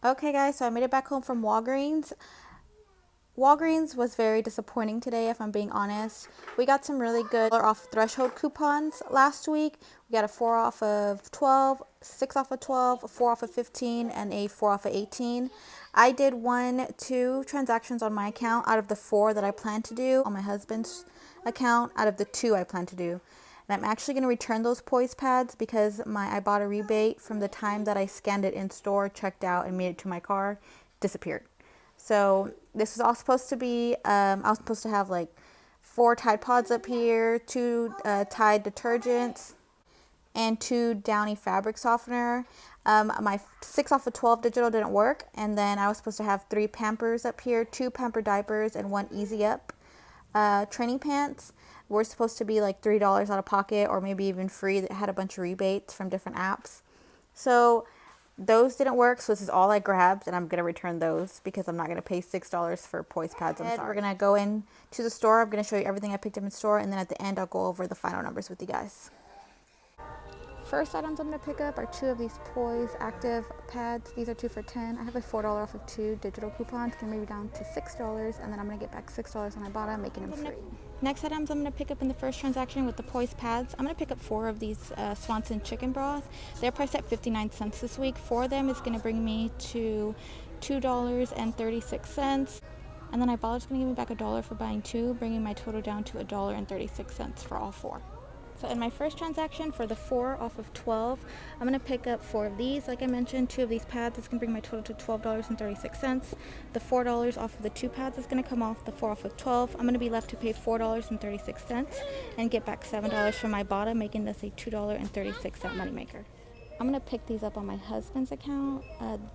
Okay guys, so I made it back home from Walgreens. Walgreens was very disappointing today, if I'm being honest. We got some really good off threshold coupons last week. We got a 4 off of 12, 6 off of 12, a 4 off of 15, and a 4 off of 18. I did 2 transactions on my account out of the 4 that I plan to do on my husband's account out of the 2 I plan to do. And I'm actually going to return those poise pads because my Ibotta rebate from the time that I scanned it in store, checked out, and made it to my car disappeared. So this was all supposed to be, I was supposed to have like 4 Tide Pods up here, 2 Tide detergents, and 2 Downy fabric softener. My 6 off of 12 digital didn't work, and then I was supposed to have 3 Pampers up here, 2 Pamper diapers, and 1 Easy Up training pants. Were supposed to be like $3 out of pocket or maybe even free. That had a bunch of rebates from different apps. So those didn't work, so this is all I grabbed, and I'm going to return those because I'm not going to pay $6 for poise pads. I'm sorry. We're going to go in to the store. I'm going to show you everything I picked up in store, and then at the end I'll go over the final numbers with you guys. First items I'm going to pick up are 2 of these Poise Active pads. These are 2 for $10. I have a $4 off of 2 digital coupons. It's going to move down to $6, and then I'm going to get back $6 on Ibotta, making them free. Next items I'm going to pick up in the first transaction with the Poise pads. I'm going to pick up 4 of these Swanson chicken broth. They're priced at 59 cents this week. 4 of them is going to bring me to $2.36. And then Ibotta's going to give me back $1 for buying 2, bringing my total down to $1.36 for all 4. So in my first transaction for the 4 off of 12, I'm going to pick up 4 of these. Like I mentioned, 2 of these pads is going to bring my total to $12.36. The $4 off of the 2 pads is going to come off the 4 off of 12. I'm going to be left to pay $4.36 and get back $7 from my Ibotta, making this a $2.36 moneymaker. I'm going to pick these up on my husband's account.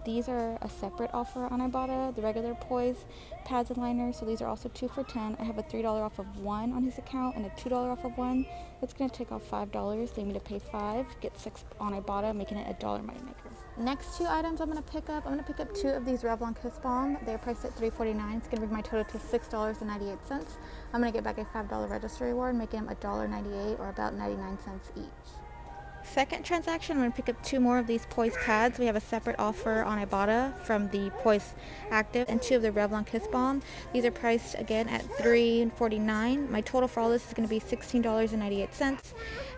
These are a separate offer on Ibotta, the regular Poise pads and liners. So these are also 2 for $10. I have a $3 off of 1 on his account and a $2 off of 1. That's going to take off $5. They need to pay $5, get 6 on Ibotta, making it a $1 moneymaker. Next 2 items I'm going to pick up. I'm going to pick up 2 of these Revlon Kiss Balm. They're priced at $3.49. It's going to bring my total to $6.98. I'm going to get back a $5 register reward, making them $1.98 or about 99 cents each. Second transaction, I'm going to pick up 2 more of these Poise pads. We have a separate offer on Ibotta from the Poise Active and 2 of the Revlon Kiss Balm. These are priced again at $3.49. My total for all this is going to be $16.98.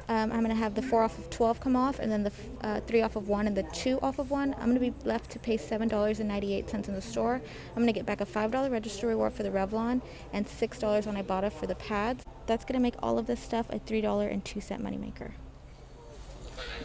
I'm going to have the 4 off of 12 come off, and then the 3 off of 1 and the 2 off of 1. I'm going to be left to pay $7.98 in the store. I'm going to get back a $5 register reward for the Revlon and $6 on Ibotta for the pads. That's going to make all of this stuff a $3.02 moneymaker.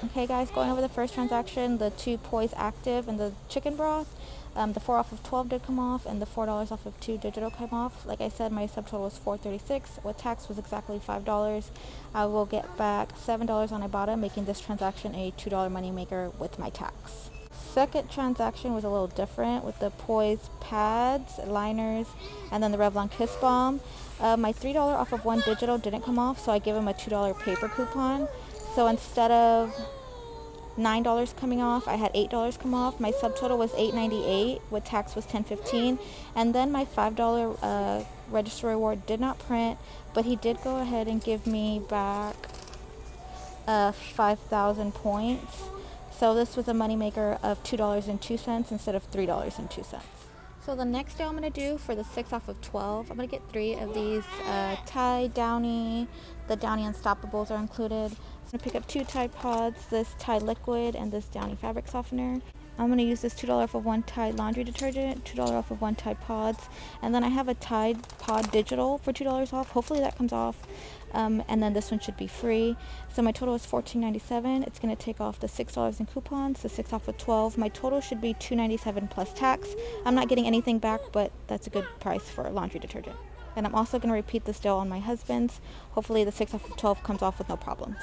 Okay guys, going over the first transaction, the 2 Poise Active and the chicken broth. The 4 off of 12 did come off, and the $4 off of 2 digital came off. Like I said, my subtotal was $4.36. With tax was exactly $5. I will get back $7 on Ibotta, making this transaction a $2 moneymaker with my tax. Second transaction was a little different with the Poise pads, liners, and then the Revlon Kiss Balm. My $3 off of 1 digital didn't come off, so I gave him a $2 paper coupon. So instead of $9 coming off, I had $8 come off. My subtotal was $8.98, with tax was $10.15. And then my $5 register reward did not print, but he did go ahead and give me back 5,000 points. So this was a moneymaker of $2.02 instead of $3.02. So the next day I'm going to do for the 6 off of 12, I'm going to get 3 of these Tide Downy. The Downy Unstoppables are included. I'm going to pick up 2 Tide Pods, this Tide Liquid, and this Downy Fabric Softener. I'm going to use this $2 off of 1 Tide Laundry Detergent, $2 off of 1 Tide Pods, and then I have a Tide Pod Digital for $2 off. Hopefully that comes off, and then this one should be free. So my total is $14.97. It's going to take off the $6 in coupons, the 6 off of 12. My total should be $2.97 plus tax. I'm not getting anything back, but that's a good price for laundry detergent. And I'm also going to repeat this deal on my husband's. Hopefully the 6 off of 12 comes off with no problems.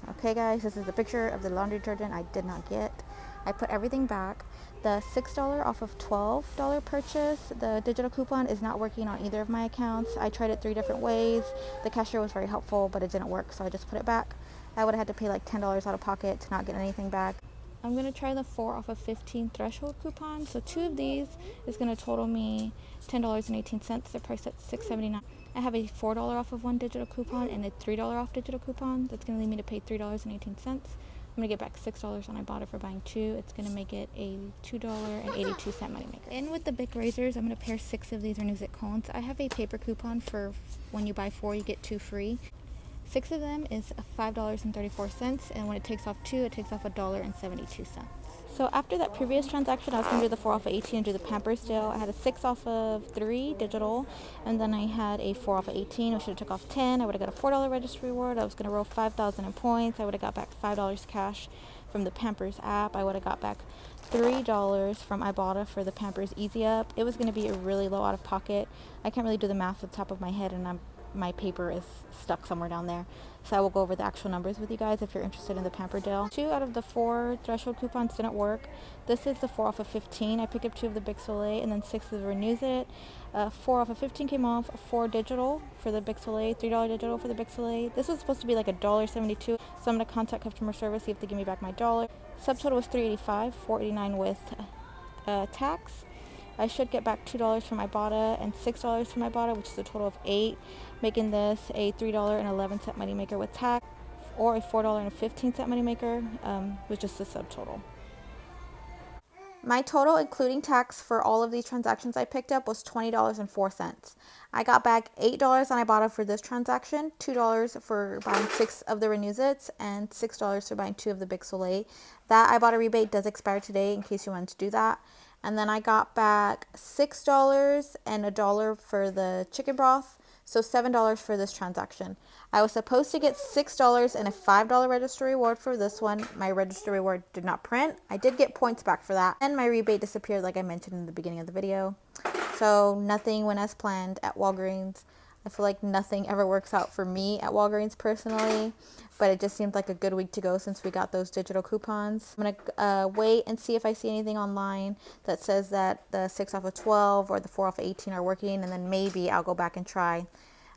Okay guys, this is the picture of the laundry detergent I did not get. I put everything back. The $6 off of $12 purchase, the digital coupon is not working on either of my accounts. I tried it 3 different ways. The cashier was very helpful, but it didn't work, so I just put it back. I would have had to pay like $10 out of pocket to not get anything back. I'm going to try the 4 off of 15 threshold coupon. So 2 of these is going to total me $10.18. They're priced at $6.79. I have a $4 off of 1 digital coupon and a $3 off digital coupon. That's going to leave me to pay $3.18. I'm going to get back $6 on Ibotta for buying 2. It's going to make it a $2.82 moneymaker. In with the Bic razors, I'm going to pair 6 of these Renew It cones. I have a paper coupon for when you buy 4, you get 2 free. 6 of them is $5.34, and when it takes off 2, it takes off $1.72. So after that previous transaction, I was going to do the 4 off of 18 and do the Pampers deal. I had a 6 off of 3 digital, and then I had a 4 off of 18. I should have took off 10. I would have got a $4 registry reward. I was going to roll 5,000 in points. I would have got back $5 cash from the Pampers app. I would have got back $3 from Ibotta for the Pampers Easy Up. It was going to be a really low out of pocket. I can't really do the math at the top of my head, and my paper is stuck somewhere down there. So I will go over the actual numbers with you guys if you're interested in the Pamper deal. 2 out of the 4 threshold coupons didn't work. This is the 4 off of 15. I picked up 2 of the Big Soleil and then 6 of the Renews It. 4 off of 15 came off, 4 digital for the Big Soleil, $3 digital for the Big Soleil. This was supposed to be like $1.72, so I'm going to contact customer service, see if they give me back my dollar. Subtotal was $3.85, $4.89 with tax. I should get back $2 from Ibotta and $6 from Ibotta, which is a total of $8, making this a $3.11 moneymaker with tax, or a $4.15 moneymaker, with just the subtotal. My total, including tax, for all of these transactions I picked up was $20.04. I got back $8 on Ibotta for this transaction, $2 for buying 6 of the Renews It, and $6 for buying 2 of the Big Soleil. That Ibotta rebate does expire today in case you wanted to do that. And then I got back $6 and $1 for the chicken broth, so $7 for this transaction. I was supposed to get $6 and a $5 register reward for this one. My register reward did not print. I did get points back for that, and my rebate disappeared like I mentioned in the beginning of the video. So nothing went as planned at Walgreens. I feel like nothing ever works out for me at Walgreens personally, but it just seemed like a good week to go since we got those digital coupons. I'm going to wait and see if I see anything online that says that the 6 off of 12 or the 4 off of 18 are working, and then maybe I'll go back and try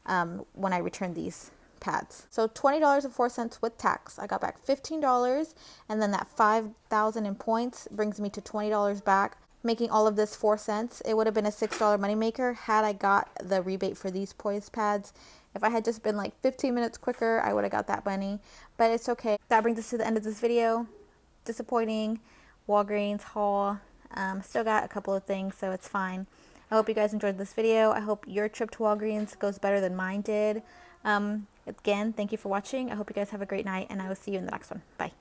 when I return these pads. So $20.04 with tax. I got back $15, and then that 5,000 in points brings me to $20 back, making all of this 4 cents. It would have been a $6 moneymaker had I got the rebate for these poise pads. If I had just been like 15 minutes quicker, I would have got that money, but it's okay. That brings us to the end of this video. Disappointing Walgreens haul. Still got a couple of things, so it's fine. I hope you guys enjoyed this video. I hope your trip to Walgreens goes better than mine did. Again, thank you for watching. I hope you guys have a great night, and I will see you in the next one. Bye.